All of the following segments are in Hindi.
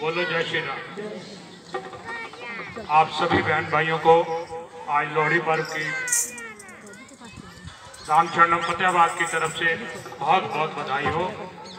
बोलो जय श्री राम। आप सभी बहन भाइयों को आज लोहड़ी पर्व की रामचरणम फतेहाबाद की तरफ से बहुत बहुत बधाई हो।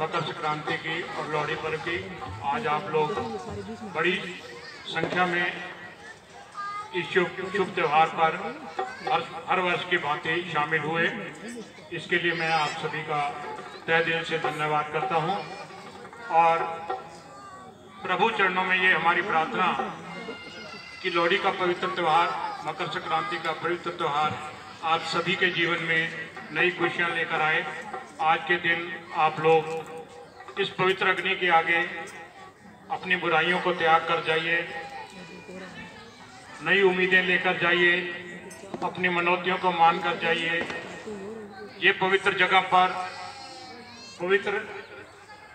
मकर संक्रांति की और लोहड़ी पर्व की आज आप लोग बड़ी संख्या में इस शुभ त्यौहार पर हर वर्ष की भांति शामिल हुए। इसके लिए मैं आप सभी का तहे दिल से धन्यवाद करता हूं और प्रभु चरणों में ये हमारी प्रार्थना कि लोहड़ी का पवित्र त्यौहार, मकर संक्रांति का पवित्र त्यौहार आप सभी के जीवन में नई खुशियां लेकर आए। आज के दिन आप लोग इस पवित्र अग्नि के आगे अपनी बुराइयों को त्याग कर जाइए, नई उम्मीदें लेकर जाइए, अपनी मनौतियों को मान कर जाइए। ये पवित्र जगह पर, पवित्र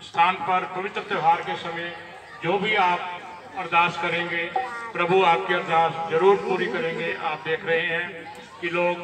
स्थान पर, पवित्र त्यौहार के समय जो भी आप अरदास करेंगे, प्रभु आपकी अरदास जरूर पूरी करेंगे। आप देख रहे हैं कि लोग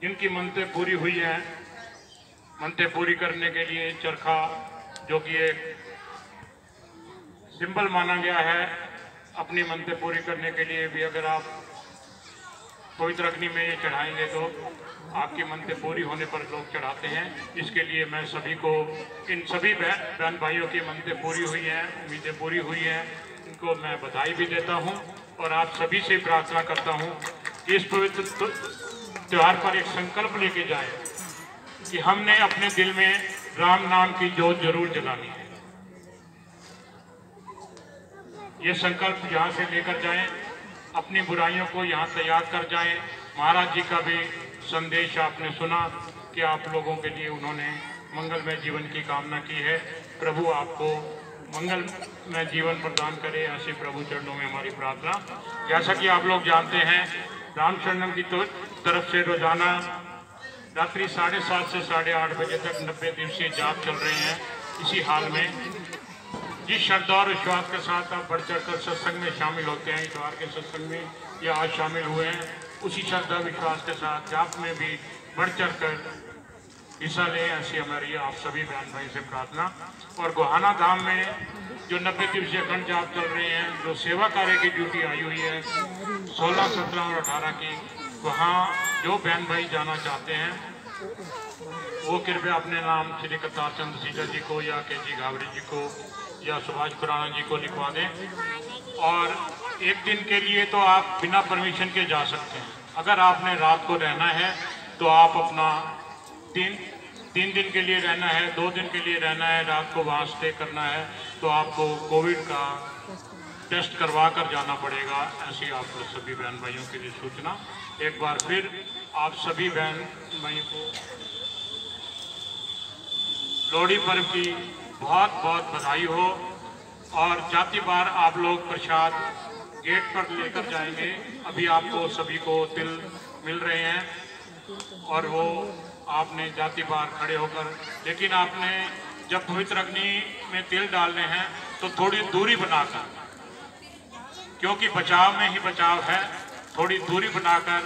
जिनकी मन्नतें पूरी हुई हैं, मन्नतें पूरी करने के लिए चरखा, जो कि एक सिंबल माना गया है, अपनी मन्नतें पूरी करने के लिए भी अगर आप पवित्र अग्नि में ये चढ़ाएंगे तो आपकी मन्नतें पूरी होने पर लोग चढ़ाते हैं। इसके लिए मैं सभी को, इन सभी बहन भाइयों की मन्नतें पूरी हुई हैं, उम्मीदें पूरी हुई हैं, इनको मैं बधाई भी देता हूं और आप सभी से प्रार्थना करता हूं कि इस पवित्र त्यौहार पर एक संकल्प लेके जाएं कि हमने अपने दिल में राम नाम की जोत जरूर जलानी है। ये संकल्प यहाँ से लेकर जाएं, अपनी बुराइयों को यहाँ तैयार कर जाएं। महाराज जी का भी संदेश आपने सुना कि आप लोगों के लिए उन्होंने मंगलमय जीवन की कामना की है। प्रभु आपको मंगलमय जीवन प्रदान करे, ऐसे प्रभु चरणों में हमारी प्रार्थना। जैसा कि आप लोग जानते हैं, रामचरणम की तरफ से रोजाना रात्रि 7:30 से 8:30 बजे तक 90 दिवसीय जाप चल रहे हैं। इसी हाल में जिस श्रद्धा और विश्वास के साथ आप बढ़ चढ़ कर सत्संग में शामिल होते हैं, इतवार के सत्संग में या आज शामिल हुए हैं, उसी श्रद्धा विश्वास के साथ जाप में भी बढ़ चढ़ कर हिस्सा लें, ऐसी हमारी आप सभी बहन भाई से प्रार्थना। और गोहाना धाम में जो 90 दिवसीय अखंड जाप चल रहे हैं, जो सेवा कार्य की ड्यूटी आई हुई है 16, 17 और 18 की, वहाँ जो बहन भाई जाना चाहते हैं वो कृपया अपने नाम श्री करतार चंद्र सीजा जी को या के जी घावरी जी को या सुभाष खुराना जी को लिखवा दें। और एक दिन के लिए तो आप बिना परमिशन के जा सकते हैं। अगर आपने रात को रहना है तो आप अपना तीन दिन के लिए रहना है, 2 दिन के लिए रहना है, रात को वहाँ स्टे करना है, तो आपको कोविड का टेस्ट करवा कर जाना पड़ेगा। ऐसी आप सभी बहन भाइयों के लिए सूचना। एक बार फिर आप सभी बहन भाइयों को लोहड़ी पर्व की बहुत बहुत बधाई हो। और जाति बार आप लोग प्रसाद गेट पर लेकर जाएंगे। अभी आपको सभी को तिल मिल रहे हैं और वो आपने जाति बार खड़े होकर, लेकिन आपने जब पवित्र अग्नि में तिल डालने हैं तो थोड़ी दूरी बनाकर, क्योंकि बचाव में ही बचाव है, थोड़ी दूरी बनाकर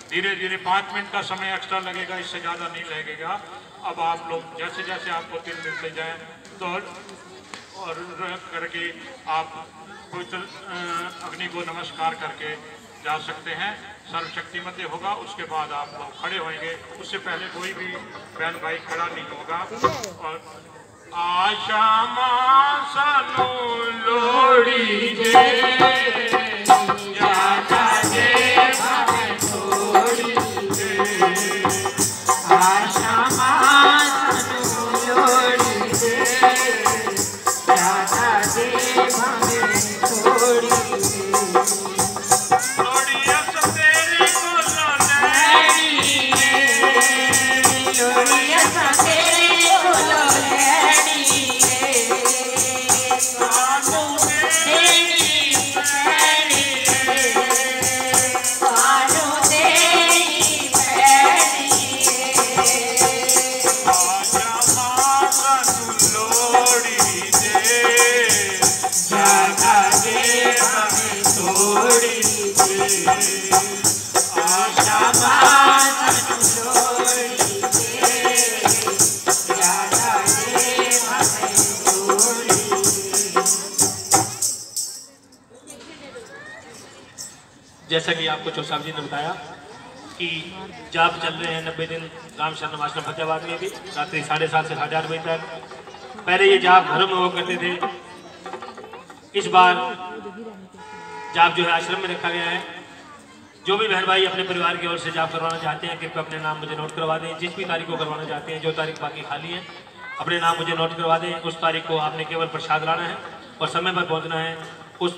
धीरे धीरे 5 मिनट का समय एक्स्ट्रा लगेगा, इससे ज़्यादा नहीं लगेगा। अब आप लोग जैसे जैसे आपको तिल मिलते जाएं तो और करके आप पवित्र अग्नि को नमस्कार करके जा सकते हैं। सर्वशक्तिमती होगा, उसके बाद आप लोग खड़े होंगे, उससे पहले कोई भी बहन भाई खड़ा नहीं होगा। और आशा मां सानू लोहड़ी दे जाता दे भावे थोड़ी दे, आशा मां सानू लोहड़ी दे जाता दे भावे थोड़ी दे। जैसा कि आपको चौसाब जी ने बताया कि जाप चल रहे हैं 90 दिन राम शरण आश्रम फतेहाबाद में भी रात्रि 7:30 से 8:30 बजे तक। पहले ये जाप घरों में हुआ करते थे, इस बार जाप जो है आश्रम में रखा गया है। जो भी बहन भाई अपने परिवार की ओर से जाप करवाना चाहते हैं कृपया अपने नाम मुझे नोट करवा दें। जिस भी तारीख को करवाना चाहते हैं, जो तारीख बाकी खाली है अपने नाम मुझे नोट करवा दें। उस तारीख को आपने केवल प्रसाद लाना है और समय पर पहुंचना है। उस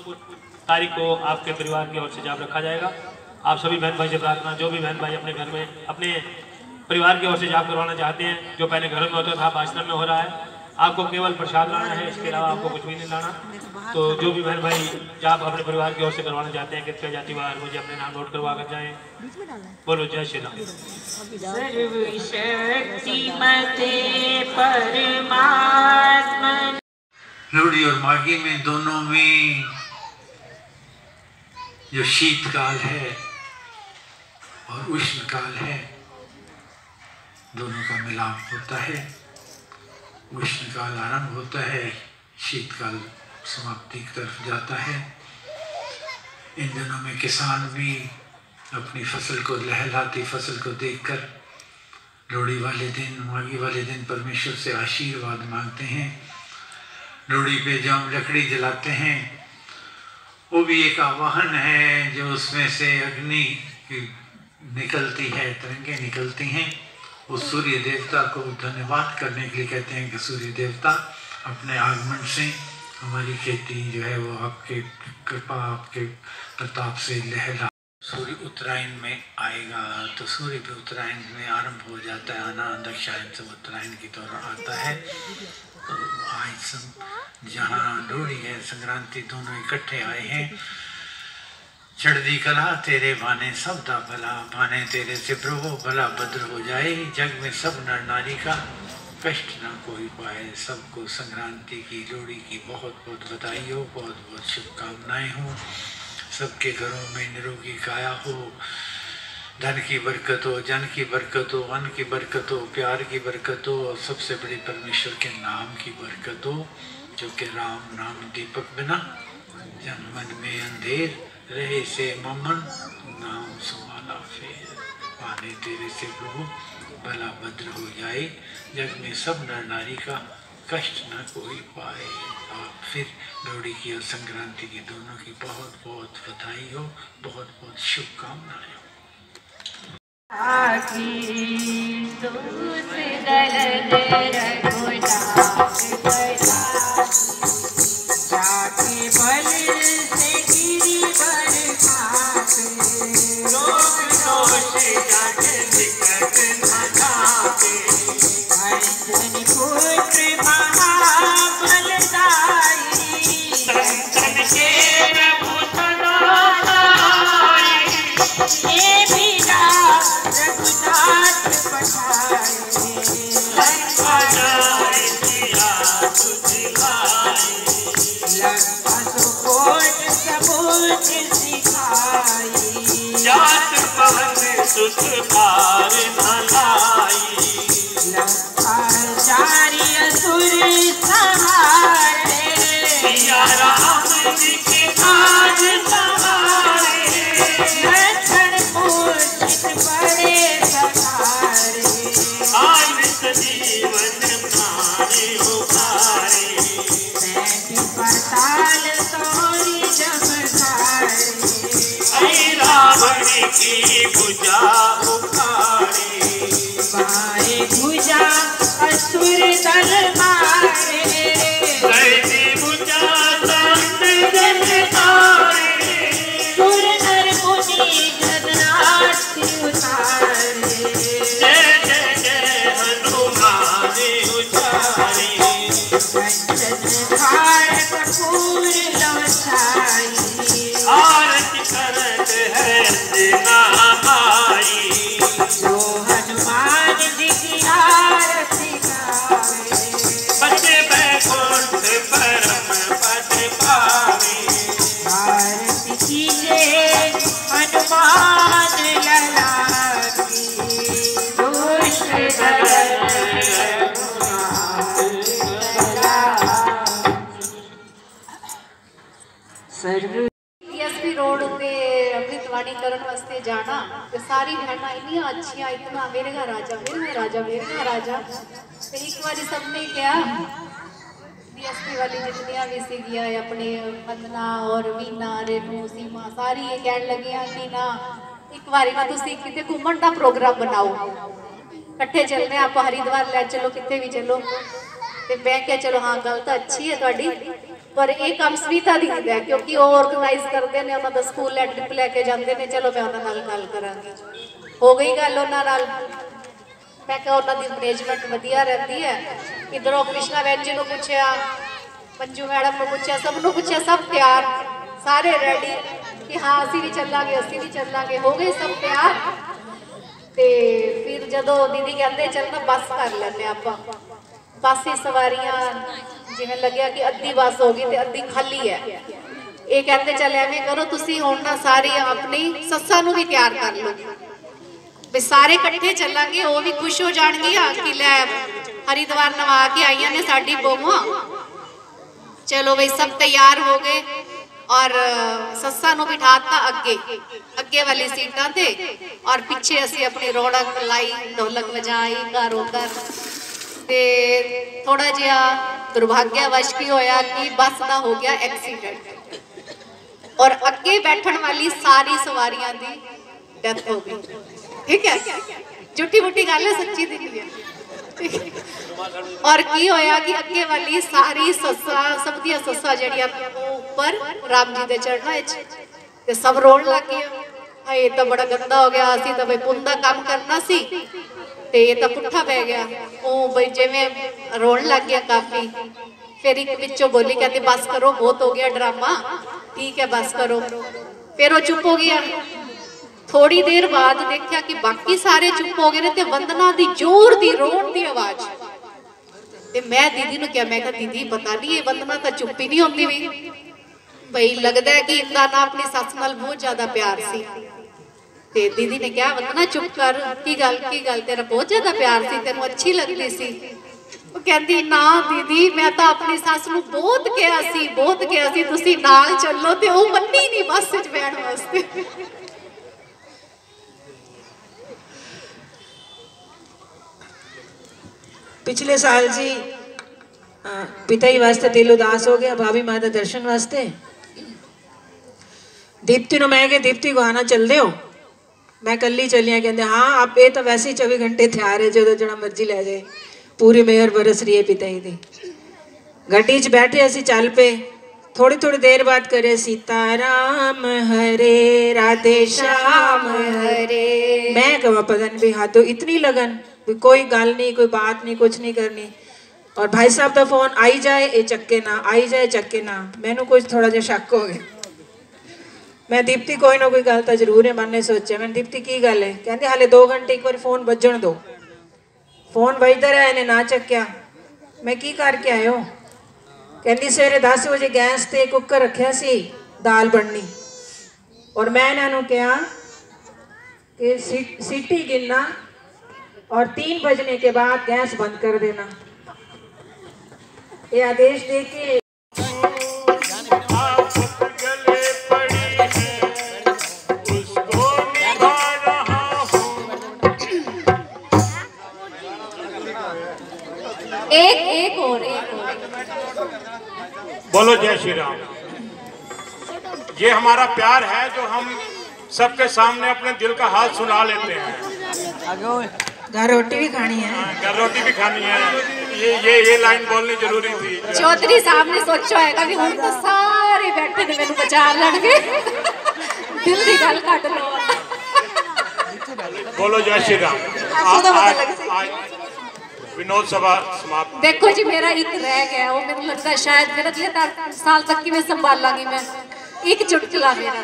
तारीख को आपके परिवार की ओर से जाप रखा जाएगा। आप सभी बहन भाई से प्रार्थना, जो भी बहन भाई अपने घर में अपने परिवार की ओर से जाप करवाना चाहते हैं, जो पहले घरों में होता था आश्रम में हो रहा है, आपको केवल प्रसाद लाना है, इसके अलावा आपको कुछ भी नहीं लाना। तो जो भी बहन भाई जाप अपने परिवार की ओर से करवाना चाहते हैं कृपया जाति वार मुझे अपने नाम नोट करवा कर जाएं। बोलो जय श्री राम। लोहड़ी और माघी में दोनों में जो शीतकाल है और उष्णकाल है, दोनों का मिलाप होता है। उष्णकाल आरंभ होता है, शीतकाल समाप्ति की तरफ जाता है। इन दिनों में किसान भी अपनी फसल को, लहलहाती फसल को देखकर लोहड़ी वाले दिन, माघी वाले दिन परमेश्वर से आशीर्वाद मांगते हैं। लोहड़ी पे जो हम लकड़ी जलाते हैं वो भी एक आवाहन है, जो उसमें से अग्नि निकलती है, तरंगे निकलती हैं। उस सूर्य देवता को धन्यवाद करने के लिए कहते हैं कि सूर्य देवता अपने आगमन से हमारी खेती जो है वो आपके कृपा, आपके प्रताप से लहरा। सूर्य उत्तरायण में आएगा तो सूर्य भी उत्तरायण में आरंभ हो जाता है आना, दक्षिणायन से उत्तरायण की तरह आता है। तो आज जहाँ लोहड़ी है, संक्रांति, दोनों इकट्ठे आए हैं। चढ़दी कला तेरे भाने सब दा भला, भाने तेरे से प्रभु भला भद्र हो जाए। जग में सब नर नारी का कष्ट ना कोई पाए। सबको संक्रांति की, लोहड़ी की बहुत बहुत बधाई हो, बहुत बहुत शुभकामनाएं हो। सबके घरों में निरोगी काया हो, धन की बरकत हो, जन की बरकत हो, अन्न की बरकत हो, प्यार की बरकत हो और सबसे बड़ी परमेश्वर के नाम की बरकत हो, जो कि राम नाम दीपक बिना जन मन में अंधेर रहे से ममन नाम सुमाला फेर। पाने तेरे से प्रभु भला भद्र हो जाए। जग में सब नर नारी का कष्ट न कोई पाए। आप फिर लोहड़ी की और संक्रांति की दोनों की बहुत बहुत बधाई हो, बहुत बहुत शुभकामनाएं हो। सुख पार न लाई, लंकाचारी असुर सहारे, सिया राम जी के काज सवारे, लक्षण मूर्छित पड़े सहारे, आज सजीवन प्राणे उखारे, बैठ पड़ताल तोरी जमधारे, रावण की भुजा उखाड़े, बाएं भुजा असुर दल मारे, दाहिनी भुजा दंड जन तारे, सुर नर मुनि जगन्नाथ उतारे, जय जय जय हनुमान उचारे, कंचन धार कपूर लौटाई, आरती करत है नामाई, जो हनुमान जी की आरती गावे, बच्चे बैकुंठ परम पद पावे, आरती कीजिए हनुमान लला की, दुष्ट सर्व रोड पे अमृत चितवाणी करने वास्ते जाना तो सारी बहना इन्नियां अच्छियां, इतना मेरे घर आ जा, मेरे घर आ जा, मेरे घर आ जा। तो एक बार सबने क्या डीएसपी वाली जितनियां भी सीगियां अपने मदना और वीना रेनू सीमा सारी ये कहन लगियां कि ना एक बारी ना तुसी किते घूमन का प्रोग्राम बनाओ, कट्ठे चलने आप हरिद्वार ले चलो, कितने भी चलो। तो मैं क्या चलो हाँ गल तो अच्छी है तुहाडी, पर एक काम सविता दी है क्योंकि वो ऑर्गेनाइज करते हैं, उन्होंने स्कूल ट्रिप लैके जाते हैं, चलो मैं उन्होंने गल करांगी। हो गई गल उन्होंने, मैं क्या उन्होंने मैनेजमेंट वधिया रहती है। इधरों कृष्णा बहन जी को पूछया, मंजू मैडम को पूछया, सबनों पूछया, सब तैयार, सारे रेडी कि हाँ असी भी चलांगे, असी भी चलांगे। हो गए सब तैयार। तो फिर जदों दीदी कहते चलना बस कर लेने आप, बस की सवारियां जिवें लग्या कि अद्धी बस होगी तो अद्धी खाली है। ये कहते चल एवें करो तुसी हुण ना सारी अपनी सस्सां नूं भी तैयार कर लो, भी सारे इकट्ठे चलांगे, वो भी खुश हो जाएंगी कि लै हरिद्वार नवा के आईयां ने साडी बोमा। चलो भाई सब तैयार हो गए और सस्सा नूं बिठाता अगे वाली सीटां ते और पीछे असी अपनी रौनक लाई, ढोलक बजाई, घर उधर। ते थोड़ा जिहा दुर्भाग्यवश की होया कि बस का हो गया एक्सीडेंट और अगे बैठन वाली सारी सवारियां दी डेथ हो गई। ठीक है, झूठी मूठी गल है, सच्ची दी है। और की होया कि अगे वाली सारी सस्सा, सब दी सस्सा जड़ियां ऊपर राम जी दे चढ़ना ते सब रोन लग गए। ये तो बड़ा गंदा हो गया, असी तो भाई पुण्य दा काम करना सी ते ये तो पुट्ठा पै गया। वो भाई जिवें रोन लग गया काफी। फिर एक विचों बोली कहती बस करो, बहुत हो गया ड्रामा, ठीक है बस करो। फिर वो चुप हो गया। थोड़ी देर बाद देखा कि बाकी सारे चुप हो गए, वंदना दी जोर दी रोन दी आवाज। ते मैं दीदी नूं क्या, मैं कहा दीदी पता नहीं ये वंदना तो चुप ही नहीं होंदी भी, भाई लगता है कि इनका ना अपनी सस नाल बहुत ज्यादा प्यार सी। ते दीदी ने कहा वंदना चुप कर, की गल तेरा बहुत ज्यादा प्यार सी, तेनों अच्छी लगती सी। वो कहती ना दीदी मैं तो अपनी सस नूं बहुत कहा सी तुसी नाल चलो, ते वो मन्नी नहीं बस विच बैठण वास्ते। पिछले साल जी पिता जी वास्ते दिल उदास हो गया, भाभी माता दर्शन वास्ते। दीप्ति नु मैं दीप्ति को आना चल दे हो, मैं कली चलिया। कहते हाँ आप ये तो वैसे ही 24 घंटे तैयार है, जो जना मर्जी ले जाए, पूरी मेहर बरस रही है पिता जी दी। गड्डी च बैठे असी चल पे, थोड़ी थोड़ी देर बाद करे सीताराम हरे राधे श्याम हरे। मैं कहा पता नहीं भी हाथों इतनी लगन, कोई गल नहीं, कोई बात नहीं, कुछ नहीं करनी। और भाई साहब का फोन आई जाए ये चक्के ना, आई जाए चक्के ना। मैनू कुछ थोड़ा जिहा शक हो गया। मैं दीप्ति कोई ना कोई गल तो जरूर है मन ने सोचा। मैं दीप्ति की गल है, कहते हाले 2 घंटे एक बार फोन बजन दो। फोन बजता रहा, इन्हें ना चक्या। मैं की करके आयो? कहती सवेरे 10 बजे गैस ते कुकर रखा सी दाल बननी, और मैं इन्हों कहा कि सीटी गिनना और 3 बजने के बाद गैस बंद कर देना। ये आदेश दे के एक और बोलो जय श्री राम। ये हमारा प्यार है जो हम सबके सामने अपने दिल का हाल सुना लेते हैं। घर रोटी भी खानी है, घर रोटी भी खानी है। ये लाइन बोलनी जरूरी थी। चौधरी साहब ने सोचा है कि हम तो सारे बैठे ने मैंने बचा लड़के दिल की गल काट लो। बोलो जय श्री राम। विनोद सभा समाप्त। देखो जी मेरा एक रह गया, वो मेरे लगता है शायद मेरा अगले साल तक की मैं संभालांगी। मैं एक चुटकुला मेरा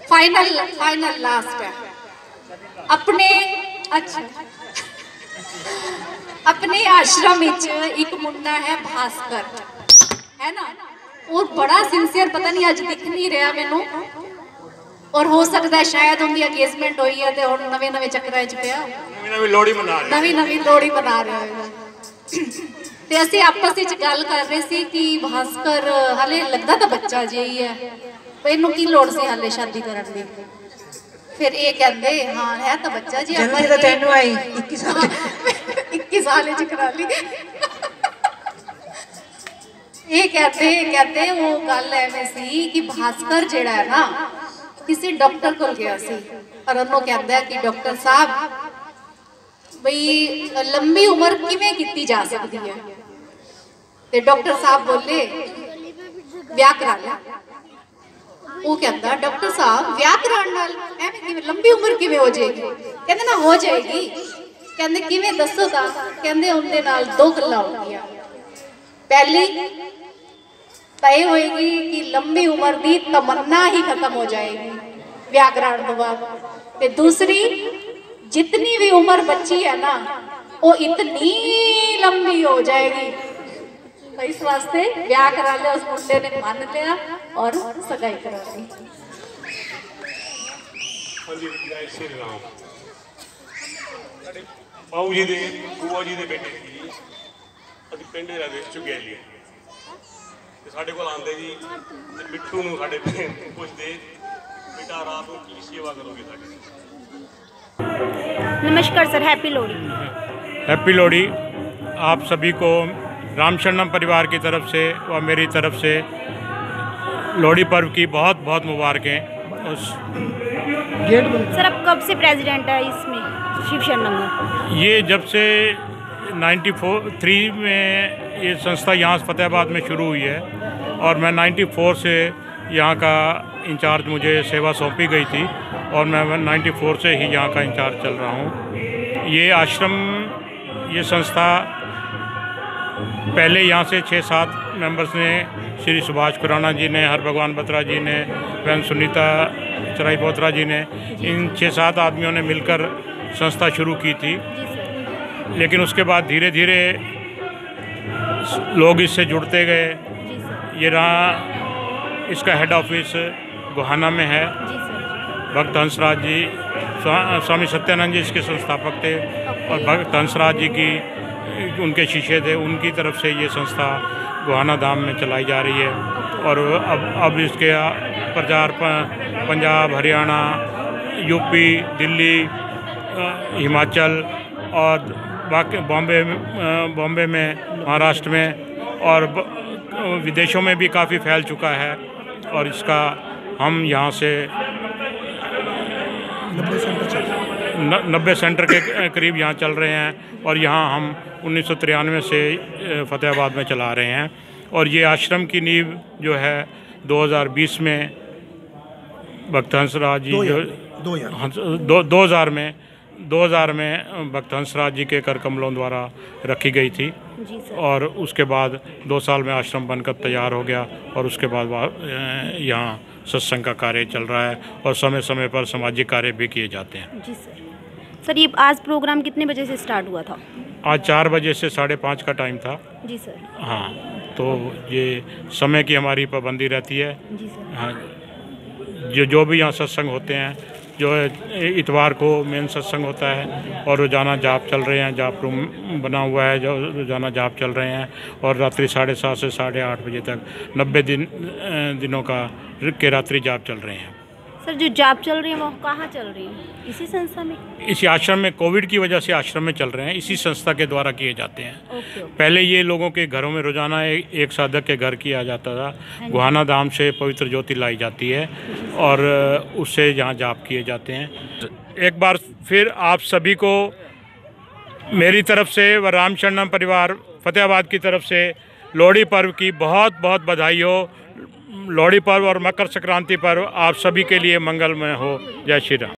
फाइनल लास्ट है। अपने अच्छा अपने आश्रम एक मुंडा है भास्कर, है ना, और बड़ा सिंसियर, पता नहीं अज दिख नहीं रहा मैनू, और हो सकता है शायद उनकी अंगेजमेंट हुई है तो हुण नवे चक्कर च पिया, नवी लोहड़ी मना रहा है। ते असीं आपस विच गल कर रहे सी कि भास्कर हाले लगता तो बच्चा जिहा ही है, इनू की लोड़ सी हाले शादी करन दी। फिर ये कहते हाँ है तो बच्चा जी जल्दी तो तेनू आई 21 साल 21 साल करा ली। ये कहते वो गल एवं सी कि भास्कर जेड़ा है ना किसी डॉक्टर को गया सी और उन्होंने कहता कि डॉक्टर साहब बई लंबी उम्र किवें कीती जा सकती है। ते डॉक्टर साहब बोले ब्याह करा ला। वो कहता डॉक्टर साहब ब्याह कराने नाल एवें किवें लंबी उम्र किवें हो जाएगी। कहते ना हो जाएगी। कहते किवें दसो तां। कहते उनके नाल दो गल्लां होंदियां। पहली तय होएगी कि लंबी उम्र की तमन्ना ही खत्म हो जाएगी ब्याह कराने तो बाद। ते दूसरी जितनी भी उम्र बची है ना वो इतनी लंबी हो जाएगी। तो इस वास्ते ब्याह करा लिया। उस मुंडे ने मान लिया और सगाई करा ली। बाऊ जी दे बुआ जी दे बेटे की ਅਸੀਂ ਪਿੰਡ ਦੇ ਵਿੱਚ ਚੁਗਿਆਲੀ ਤੇ ਸਾਡੇ ਕੋਲ ਆਂਦੇ ਜੀ ਤੇ ਮਿੱਠੂ ਨੂੰ ਸਾਡੇ ਪੁੱਛਦੇ बेटा रात को की सेवा करोगे साडी। नमस्कार sir, happy Lohri. Happy Lohri आप सभी को रामशरणम परिवार की तरफ से व मेरी तरफ से लोहड़ी पर्व की बहुत बहुत मुबारकें। सर अब कब से प्रेसिडेंट है इसमें शिव शरणम में? ये जब से 93 में ये संस्था यहाँ फतेहाबाद में शुरू हुई है और मैं 94 से यहाँ का इंचार्ज मुझे सेवा सौंपी गई थी और मैं 94 से ही यहाँ का इंचार्ज चल रहा हूँ। ये आश्रम ये संस्था पहले यहाँ से 6-7 मेंबर्स ने, श्री सुभाष खुराना जी ने, हर भगवान बत्रा जी ने, बहन सुनीता चराई बोत्रा जी ने, इन 6-7 आदमियों ने मिलकर संस्था शुरू की थी। लेकिन उसके बाद धीरे धीरे लोग इससे जुड़ते गए। ये रहा इसका हेड ऑफिस गोहाना में है। भक्त हंसराज जी, स्वामी सत्यानंद जी इसके संस्थापक थे और भक्त हंसराज जी की उनके शिष्य थे। उनकी तरफ से ये संस्था गोहाना धाम में चलाई जा रही है और अब इसके प्रचार पंजाब, हरियाणा, यूपी, दिल्ली, हिमाचल और बाकी बॉम्बे में, महाराष्ट्र में और विदेशों में भी काफ़ी फैल चुका है। और इसका हम यहाँ से 90 सेंटर के करीब यहाँ चल रहे हैं और यहाँ हम 1993 से फतेहाबाद में चला रहे हैं। और ये आश्रम की नींव जो है 2020 में भक्त हंसराज जी 2000 में भक्त हंसराज जी के कर कमलों द्वारा रखी गई थी और उसके बाद 2 साल में आश्रम बनकर तैयार हो गया और उसके बाद यहाँ सत्संग का कार्य चल रहा है और समय समय पर सामाजिक कार्य भी किए जाते हैं। जी सर। सर ये आज प्रोग्राम कितने बजे से स्टार्ट हुआ था? आज 4 बजे से 5:30 का टाइम था। जी सर। हाँ, तो ये समय की हमारी पाबंदी रहती है। जी सर। हाँ, जो भी यहाँ सत्संग होते हैं, जो इतवार को मेन सत्संग होता है और रोज़ाना जाप चल रहे हैं, जाप रूम बना हुआ है जो रोज़ाना जाप चल रहे हैं और रात्रि 7:30 से 8:30 बजे तक 90 दिनों का के रात्रि जाप चल रहे हैं। सर जो जाप चल रही है वो कहाँ चल रही है? इसी संस्था में? इसी आश्रम में। कोविड की वजह से आश्रम में चल रहे हैं, इसी संस्था के द्वारा किए जाते हैं। पहले ये लोगों के घरों में रोज़ाना एक साधक के घर किया जाता था। गोहाना धाम से पवित्र ज्योति लाई जाती है और उससे यहाँ जाप किए जाते हैं। एक बार फिर आप सभी को मेरी तरफ से व रामशरणम परिवार फतेहाबाद की तरफ से लोहड़ी पर्व की बहुत बहुत बधाई हो। लोहड़ी पर्व और मकर संक्रांति पर्व आप सभी के लिए मंगलमय हो। जय श्री राम।